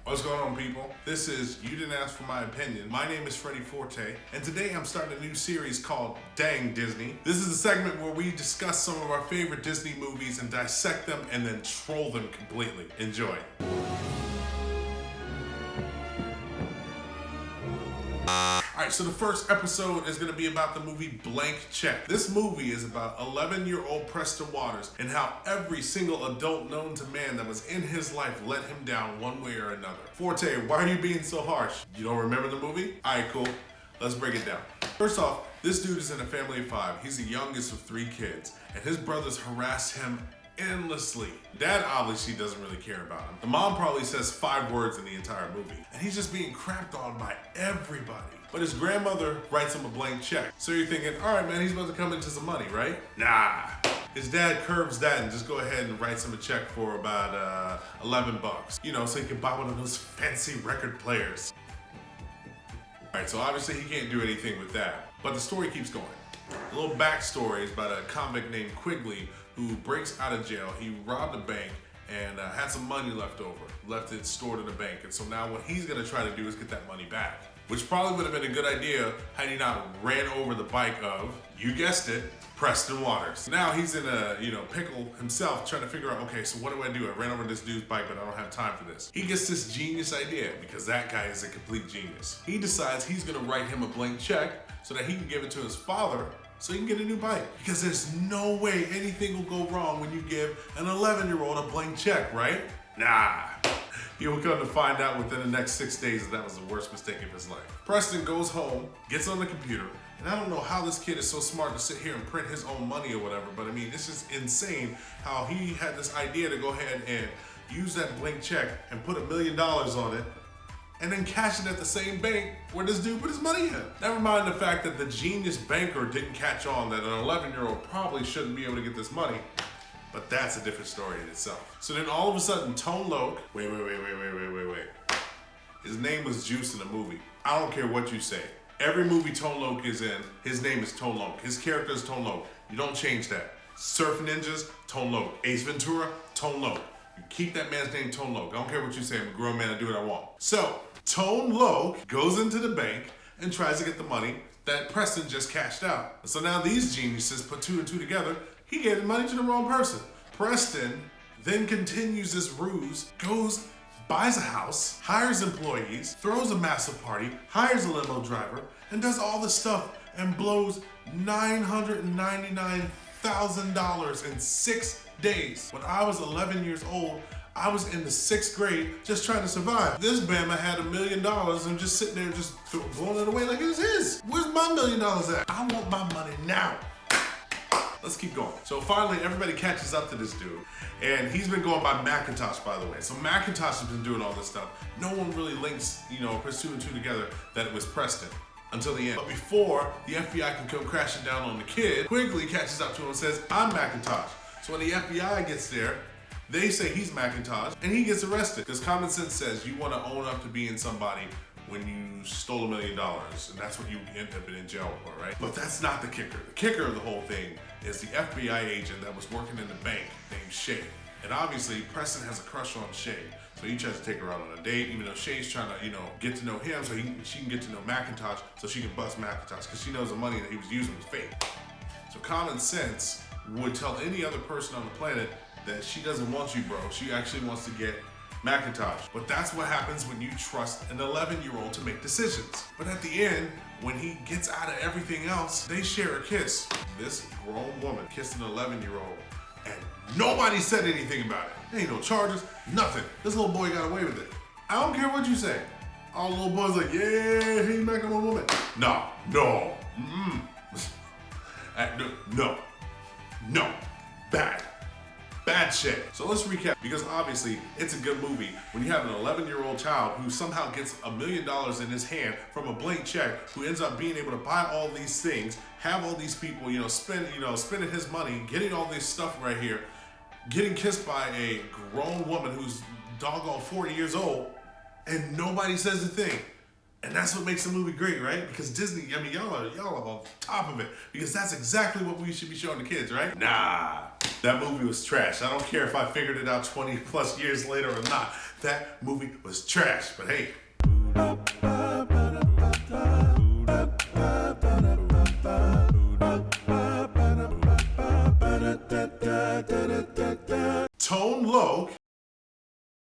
What's going on, people? This is You Didn't Ask For My Opinion. My name is Freddie Forte, and today I'm starting a new series called Dang Disney. This is a segment where we discuss some of our favorite Disney movies and dissect them and then troll them completely. Enjoy. Alright, so the first episode is going to be about the movie Blank Check. This movie is about 11-year-old Preston Waters and how every single adult known to man that was in his life let him down one way or another. Forte, why are you being so harsh? You don't remember the movie? Alright, cool. Let's break it down. First off, this dude is in a family of 5. He's the youngest of 3 kids, and his brothers harass him endlessly. Dad obviously doesn't really care about him. The mom probably says 5 words in the entire movie, and he's just being crapped on by everybody. But his grandmother writes him a blank check. So you're thinking, all right, man, he's about to come into some money, right? Nah. His dad curves that and just go ahead and writes him a check for about 11 bucks. You know, so he can buy one of those fancy record players. All right, so obviously he can't do anything with that. But the story keeps going. A little backstory is about a convict named Quigley who breaks out of jail. He robbed a bank and had some money left over, left it stored in the bank. And so now what he's gonna try to do is get that money back, which probably would have been a good idea had he not ran over the bike of, you guessed it, Preston Waters. Now he's in a pickle himself, trying to figure out, okay, so what do I do? I ran over this dude's bike, but I don't have time for this. He gets this genius idea because that guy is a complete genius. He decides he's gonna write him a blank check so that he can give it to his father so he can get a new bike. Because there's no way anything will go wrong when you give an 11-year-old a blank check, right? Nah. He will come to find out within the next 6 days that was the worst mistake of his life. Preston goes home, gets on the computer, and I don't know how this kid is so smart to sit here and print his own money or whatever, but I mean, it's just insane how he had this idea to go ahead and use that blank check and put $1 million on it, and then cash it at the same bank where this dude put his money in. Never mind the fact that the genius banker didn't catch on that an 11-year-old probably shouldn't be able to get this money. But that's a different story in itself. So then all of a sudden, Tone Loc, wait. His name was Juice in the movie. I don't care what you say. Every movie Tone Loc is in, his name is Tone Loc. His character is Tone Loc. You don't change that. Surf Ninjas, Tone Loc. Ace Ventura, Tone Loc. You keep that man's name Tone Loc. I don't care what you say, I'm a grown man, I do what I want. So, Tone Loc goes into the bank and tries to get the money that Preston just cashed out. So now these geniuses put 2 and 2 together. He gave the money to the wrong person. Preston then continues this ruse, goes, buys a house, hires employees, throws a massive party, hires a limo driver, and does all this stuff and blows $999,000 in 6 days. When I was 11 years old, I was in the 6th grade just trying to survive. This Bama had $1 million and just sitting there just blowing it away like it was his. Where's my $1 million at? I want my money now. Let's keep going. So finally, everybody catches up to this dude, and he's been going by Macintosh, by the way. So Macintosh has been doing all this stuff. No one really links, puts 2 and 2 together that it was Preston until the end. But before the FBI can come crashing down on the kid, Quigley catches up to him and says, I'm Macintosh. So when the FBI gets there, they say he's Macintosh, and he gets arrested. Because common sense says you want to own up to being somebody when you stole $1 million, and that's what you end up in jail for, right? But that's not the kicker. The kicker of the whole thing is the FBI agent that was working in the bank named Shay. And obviously, Preston has a crush on Shay, so he tries to take her out on a date, even though Shay's trying to, get to know him so she can get to know Macintosh, so she can bust Macintosh, because she knows the money that he was using was fake. So common sense would tell any other person on the planet that she doesn't want you, bro. She actually wants to get Macintosh. But that's what happens when you trust an 11-year-old to make decisions. But at the end, when he gets out of everything else, they share a kiss. This grown woman kissed an 11-year-old, and nobody said anything about it. There ain't no charges, nothing. This little boy got away with it. I don't care what you say. All the little boys like, yeah, he's back on a woman. No. No. Bad shit. So let's recap, because obviously it's a good movie when you have an 11-year-old child who somehow gets $1 million in his hand from a blank check, who ends up being able to buy all these things, have all these people, spending his money, getting all this stuff right here, getting kissed by a grown woman who's doggone 40 years old, and nobody says a thing. And that's what makes the movie great, right? Because Disney, y'all are on top of it. Because that's exactly what we should be showing the kids, right? Nah, that movie was trash. I don't care if I figured it out 20 plus years later or not. That movie was trash, but hey. Tone Loc